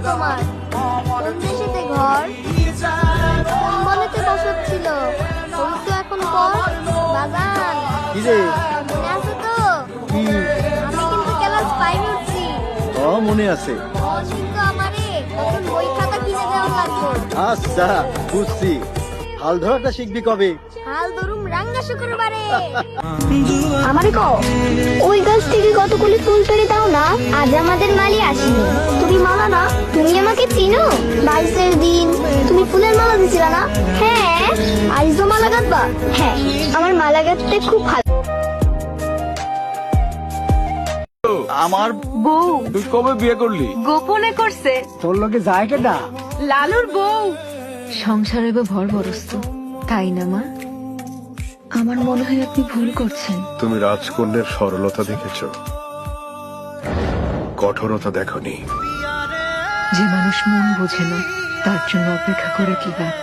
তোমার? কোন দেশেতে ঘর? কোন বনেতে বসত ছিল? ওই তো এখন পর বাজান। কি রে? মনে আছে তো? কি? আমি কিন্তু ক্লাস 5 উঠছি। মনে আছে। কিন্তু আমারে নতুন বই খাতা কিনে দেওয়া লাগবে। আচ্ছা, বুঝছি। হাল ধরাটা শিখবি কবে? হাল ধরুম রাঙ্গা শুক্রবারে। আমারে কও, ওই গাছ থেকে কতগুলি ফুল পেড়ে দাও না, আজ আমাদের মালি আসেনি। তুমি মালা না? তুমি আমাকে চিনো? 22-এর দিন তুমি ফুলের মালা দিছিলা না? হ্যাঁ। আইজো মালা গাঁথবা? হ্যাঁ, আমার মালা গাঁথতে খুব ভালো। আমার বউ তুই কবে বিয়ে করলি? গোপনে করছে তোর লোকে যায় কেটা? লালুর বউ। সংসারে ভর বরস্ত, তাই না মা? আমার মনে হয় আপনি ভুল করছেন। তুমি রাজকন্যার সরলতা দেখেছ, কঠোরতা দেখনি। যে মানুষ মন বোঝে না তার জন্য অপেক্ষা করে কি লাভ?